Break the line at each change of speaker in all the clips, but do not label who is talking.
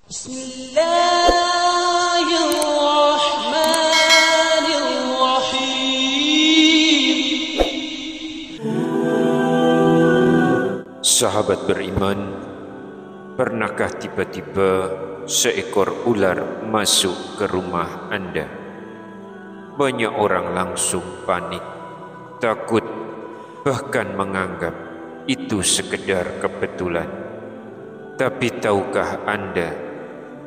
Bismillahirrahmanirrahim. Sahabat beriman, pernahkah tiba-tiba seekor ular masuk ke rumah Anda? Banyak orang langsung panik, takut, bahkan menganggap itu sekedar kebetulan. Tapi tahukah Anda,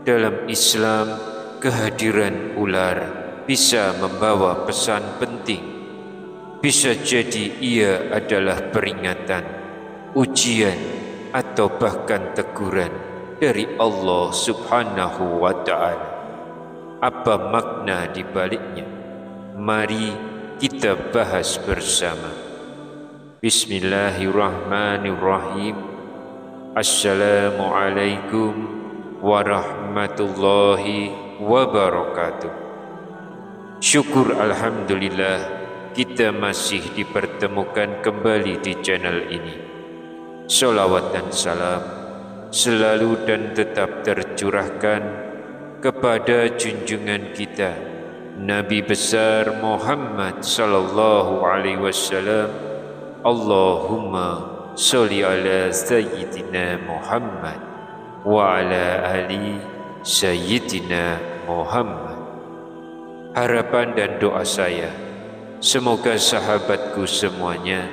dalam Islam kehadiran ular bisa membawa pesan penting. Bisa jadi ia adalah peringatan, ujian, atau bahkan teguran dari Allah Subhanahu wa Ta'ala. Apa makna di baliknya? Mari kita bahas bersama. Bismillahirrahmanirrahim. Assalamualaikum warahmatullahi wabarakatuh. Syukur alhamdulillah kita masih dipertemukan kembali di channel ini. Salawat dan salam selalu dan tetap tercurahkan kepada junjungan kita Nabi besar Muhammad sallallahu alaihi wasallam. Allahumma sholli ala sayyidina Muhammad wa ala ali sayyidina Muhammad. Harapan dan doa saya, semoga sahabatku semuanya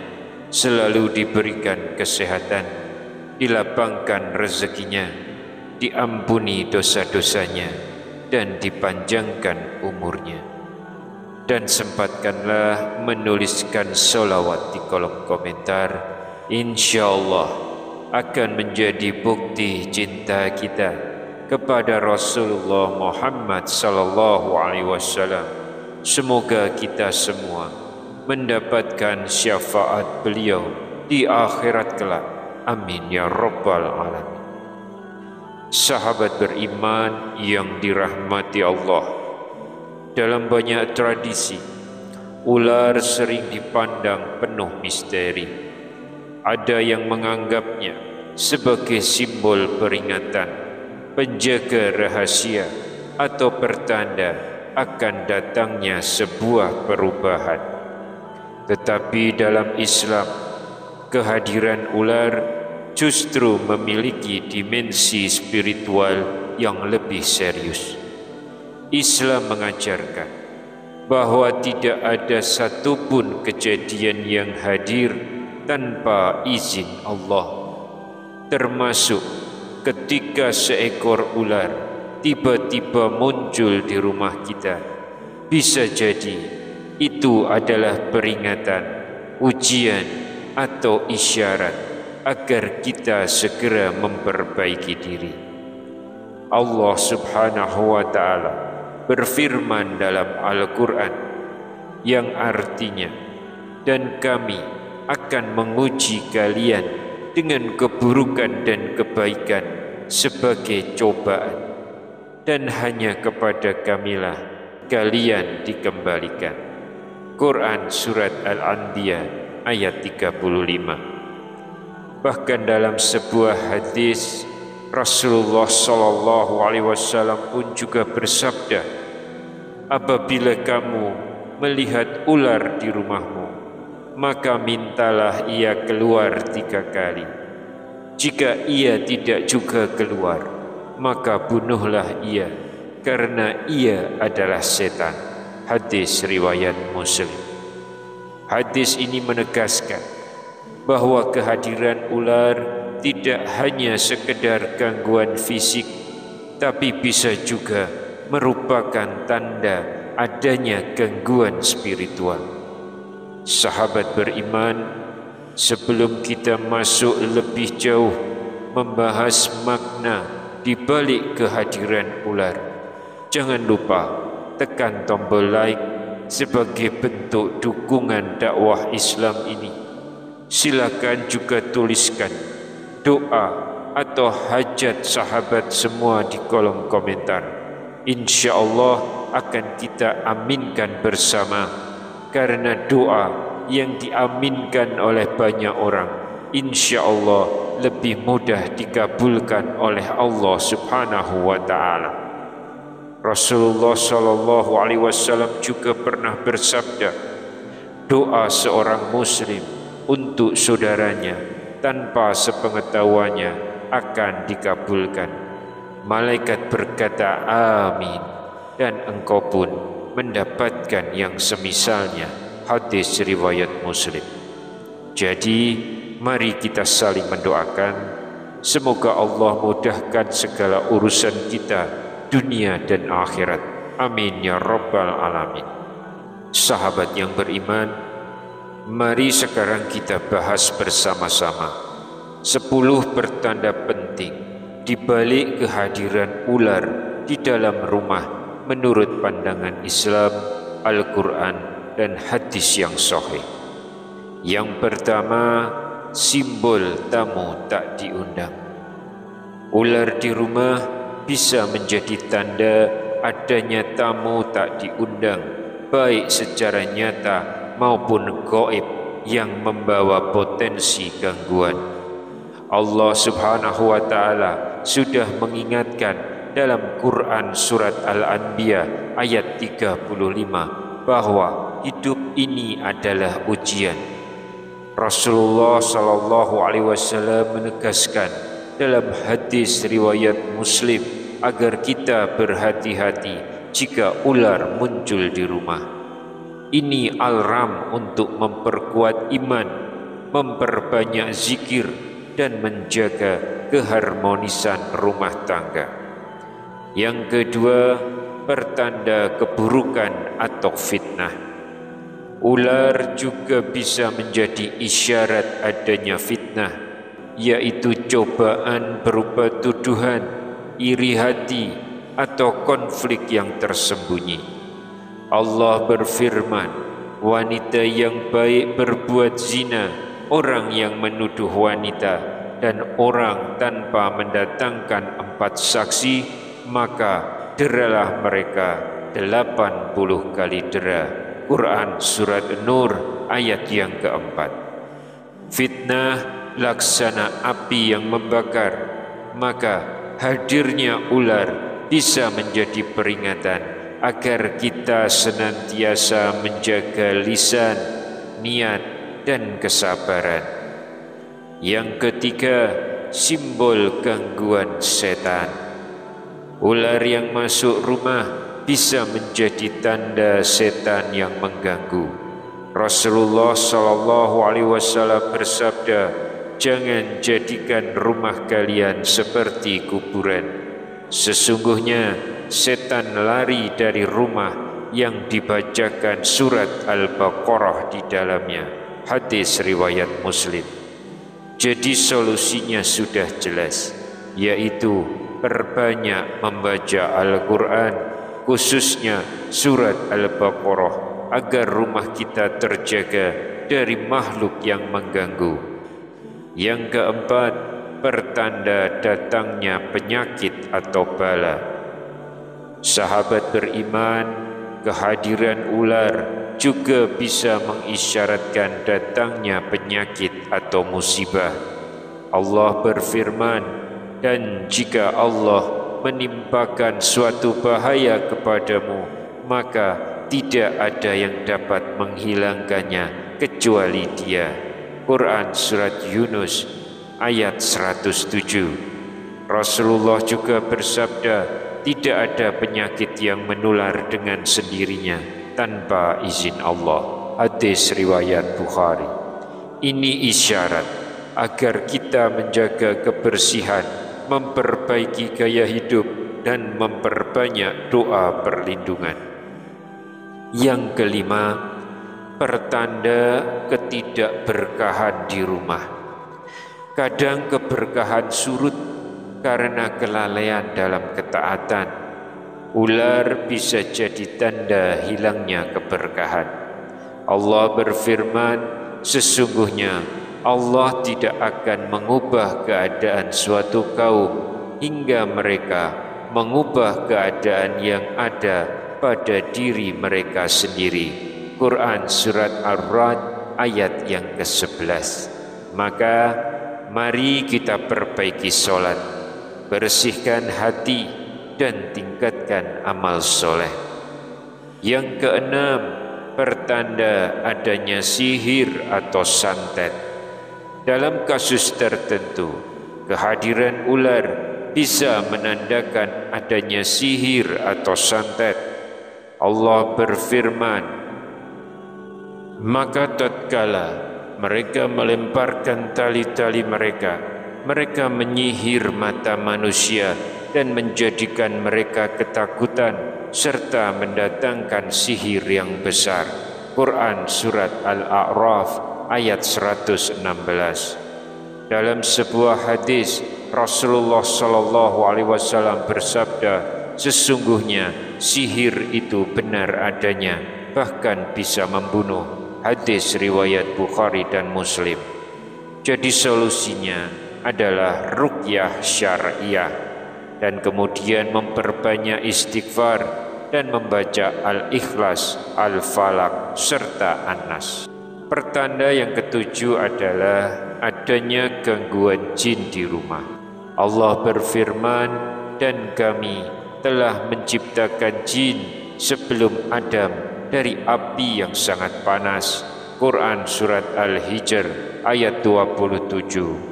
selalu diberikan kesehatan, dilapangkan rezekinya, diampuni dosa-dosanya, dan dipanjangkan umurnya. Dan sempatkanlah menuliskan sholawat di kolom komentar. InsyaAllah akan menjadi bukti cinta kita kepada Rasulullah Muhammad sallallahu alaihi wasallam. Semoga kita semua mendapatkan syafaat beliau di akhirat kelak. Amin ya rabbal alamin. Sahabat beriman yang dirahmati Allah, dalam banyak tradisi, ular sering dipandang penuh misteri. Ada yang menganggapnya sebagai simbol peringatan, penjaga rahasia, atau pertanda akan datangnya sebuah perubahan. Tetapi dalam Islam, kehadiran ular justru memiliki dimensi spiritual yang lebih serius. Islam mengajarkan bahwa tidak ada satupun kejadian yang hadir tanpa izin Allah, termasuk ketika seekor ular tiba-tiba muncul di rumah kita. Bisa jadi itu adalah peringatan, ujian, atau isyarat agar kita segera memperbaiki diri. Allah Subhanahu wa Ta'ala berfirman dalam Al-Quran yang artinya, dan kami akan menguji kalian dengan keburukan dan kebaikan sebagai cobaan, dan hanya kepada kamilah kalian dikembalikan. Quran Surat Al-Anbiya ayat 35. Bahkan dalam sebuah hadis, Rasulullah sallallahu alaihi wasallam pun juga bersabda, apabila kamu melihat ular di rumahmu, maka mintalah ia keluar 3 kali. Jika ia tidak juga keluar, maka bunuhlah ia, karena ia adalah setan. Hadis riwayat Muslim. Hadis ini menegaskan bahwa kehadiran ular tidak hanya sekedar gangguan fisik, tapi bisa juga merupakan tanda adanya gangguan spiritual. Sahabat beriman, sebelum kita masuk lebih jauh membahas makna di balik kehadiran ular, jangan lupa tekan tombol like sebagai bentuk dukungan dakwah Islam ini. Silakan juga tuliskan doa atau hajat sahabat semua di kolom komentar. Insya Allah akan kita aminkan bersama, karena doa yang diaminkan oleh banyak orang insya Allah lebih mudah dikabulkan oleh Allah Subhanahu wa taala. Rasulullah sallallahu alaihi wasallam juga pernah bersabda, doa seorang muslim untuk saudaranya tanpa sepengetahuannya akan dikabulkan. Malaikat berkata amin, dan engkau pun mendapatkan yang semisalnya. Hadis riwayat Muslim. Jadi mari kita saling mendoakan, semoga Allah mudahkan segala urusan kita dunia dan akhirat. Amin ya rabbal alamin. Sahabat yang beriman, mari sekarang kita bahas bersama-sama 10 pertanda penting di balik kehadiran ular di dalam rumah menurut pandangan Islam, Al-Quran, dan hadis yang sahih. Yang pertama, simbol tamu tak diundang. Ular di rumah bisa menjadi tanda adanya tamu tak diundang, baik secara nyata maupun gaib yang membawa potensi gangguan. Allah Subhanahu wa taala sudah mengingatkan dalam Quran surat Al-Anbiya ayat 35 bahwa hidup ini adalah ujian. Rasulullah sallallahu alaihi wasallam menegaskan dalam hadis riwayat Muslim agar kita berhati-hati jika ular muncul di rumah. Ini alarm untuk memperkuat iman, memperbanyak zikir, dan menjaga keharmonisan rumah tangga. Yang kedua, pertanda keburukan atau fitnah. Ular juga bisa menjadi isyarat adanya fitnah, yaitu cobaan berupa tuduhan, iri hati, atau konflik yang tersembunyi. Allah berfirman, wanita yang baik berbuat zina, orang yang menuduh wanita, dan orang tanpa mendatangkan 4 saksi, maka deralah mereka 80 kali dera. Quran surat Nur ayat yang keempat. Fitnah laksana api yang membakar, maka hadirnya ular bisa menjadi peringatan agar kita senantiasa menjaga lisan, niat, dan kesabaran. Yang ketiga, simbol gangguan setan. Ular yang masuk rumah bisa menjadi tanda setan yang mengganggu. Rasulullah sallallahu alaihi wasallam bersabda, jangan jadikan rumah kalian seperti kuburan. Sesungguhnya setan lari dari rumah yang dibacakan surat Al-Baqarah di dalamnya. Hadis riwayat Muslim. Jadi solusinya sudah jelas, yaitu perbanyak membaca Al-Quran, khususnya surat Al-Baqarah, agar rumah kita terjaga dari makhluk yang mengganggu. Yang keempat, pertanda datangnya penyakit atau bala. Sahabat beriman, kehadiran ular juga bisa mengisyaratkan datangnya penyakit atau musibah. Allah berfirman, dan jika Allah menimpakan suatu bahaya kepadamu, maka tidak ada yang dapat menghilangkannya kecuali Dia. Quran surat Yunus ayat 107. Rasulullah juga bersabda, tidak ada penyakit yang menular dengan sendirinya tanpa izin Allah. Hadis riwayat Bukhari. Ini isyarat agar kita menjaga kebersihan, memperbaiki gaya hidup, dan memperbanyak doa perlindungan. Yang kelima, pertanda ketidakberkahan di rumah. Kadang keberkahan surut karena kelalaian dalam ketaatan. Ular bisa jadi tanda hilangnya keberkahan. Allah berfirman, sesungguhnya Allah tidak akan mengubah keadaan suatu kaum hingga mereka mengubah keadaan yang ada pada diri mereka sendiri. Quran surat Ar-Ra'd ayat yang ke-11. Maka mari kita perbaiki sholat, bersihkan hati, dan tingkatkan amal soleh. Yang keenam, pertanda adanya sihir atau santet. Dalam kasus tertentu, kehadiran ular bisa menandakan adanya sihir atau santet. Allah berfirman, maka tatkala mereka melemparkan tali-tali mereka, mereka menyihir mata manusia dan menjadikan mereka ketakutan serta mendatangkan sihir yang besar. Quran Surat Al-A'raf ayat 116. Dalam sebuah hadis, Rasulullah SAW bersabda, sesungguhnya sihir itu benar adanya, bahkan bisa membunuh. Hadis riwayat Bukhari dan Muslim. Jadi solusinya adalah ruqyah syariah, dan kemudian memperbanyak istighfar dan membaca Al-Ikhlas, Al-Falaq, serta An-Nas. Pertanda yang ketujuh adalah adanya gangguan jin di rumah. Allah berfirman, dan kami telah menciptakan jin sebelum Adam dari api yang sangat panas. Quran Surat Al-Hijr ayat 27.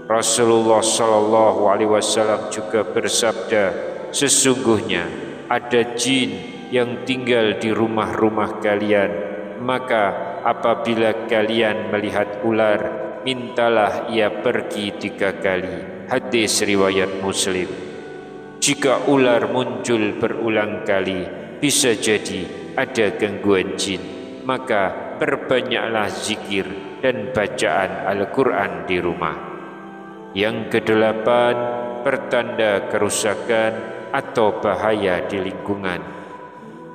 Rasulullah SAW juga bersabda, sesungguhnya ada jin yang tinggal di rumah-rumah kalian, maka apabila kalian melihat ular, mintalah ia pergi 3 kali. Hadis riwayat Muslim. Jika ular muncul berulang kali, bisa jadi ada gangguan jin, maka perbanyaklah zikir dan bacaan Al-Quran di rumah. Yang kedelapan, pertanda kerusakan atau bahaya di lingkungan.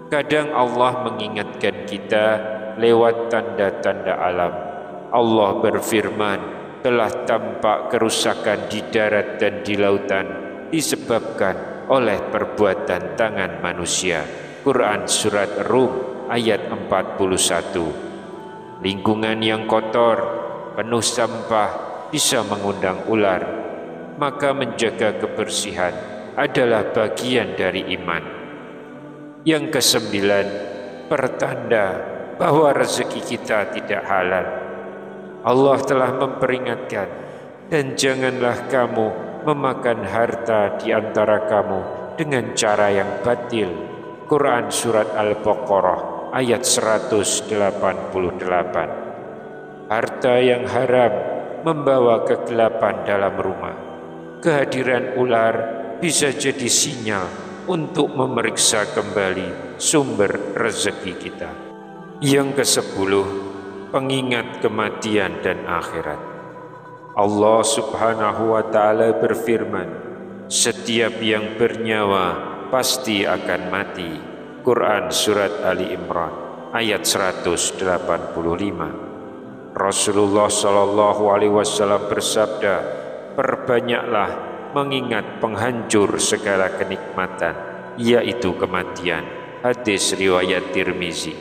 Kadang Allah mengingatkan kita lewat tanda-tanda alam. Allah berfirman, telah tampak kerusakan di darat dan di lautan disebabkan oleh perbuatan tangan manusia. Quran Surat Rum ayat 41. Lingkungan yang kotor, penuh sampah bisa mengundang ular, maka menjaga kebersihan adalah bagian dari iman. Yang kesembilan, pertanda bahwa rezeki kita tidak halal. Allah telah memperingatkan, dan janganlah kamu memakan harta di antara kamu dengan cara yang batil. Quran Surat Al-Baqarah ayat 188. Harta yang haram membawa kegelapan dalam rumah. Kehadiran ular bisa jadi sinyal untuk memeriksa kembali sumber rezeki kita. Yang ke-10, pengingat kematian dan akhirat. Allah Subhanahu wa ta'ala berfirman, setiap yang bernyawa pasti akan mati. Quran Surat Ali Imran ayat 185. Rasulullah SAW bersabda, perbanyaklah mengingat penghancur segala kenikmatan, yaitu kematian. Hadis riwayat Tirmizi.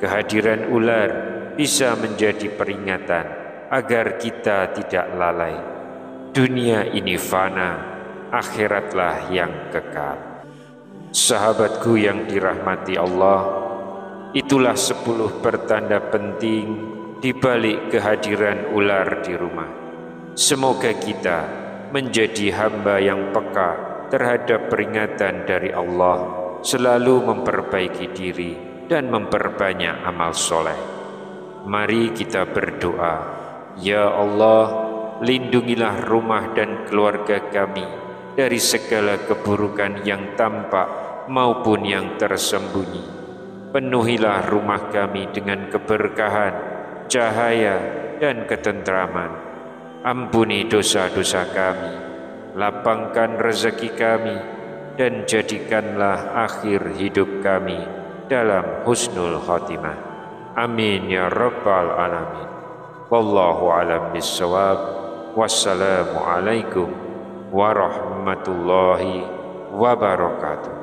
Kehadiran ular bisa menjadi peringatan agar kita tidak lalai. Dunia ini fana, akhiratlah yang kekal. Sahabatku yang dirahmati Allah, itulah 10 pertanda penting di balik kehadiran ular di rumah. Semoga kita menjadi hamba yang peka terhadap peringatan dari Allah, selalu memperbaiki diri dan memperbanyak amal soleh. Mari kita berdoa, ya Allah, lindungilah rumah dan keluarga kami dari segala keburukan yang tampak maupun yang tersembunyi. Penuhilah rumah kami dengan keberkahan, cahaya, dan ketentraman. Ampuni dosa-dosa kami, lapangkan rezeki kami, dan jadikanlah akhir hidup kami dalam husnul khotimah. Amin ya rabbal alamin. Wallahu a'lam bissawab. Wassalamualaikum warahmatullahi wabarakatuh.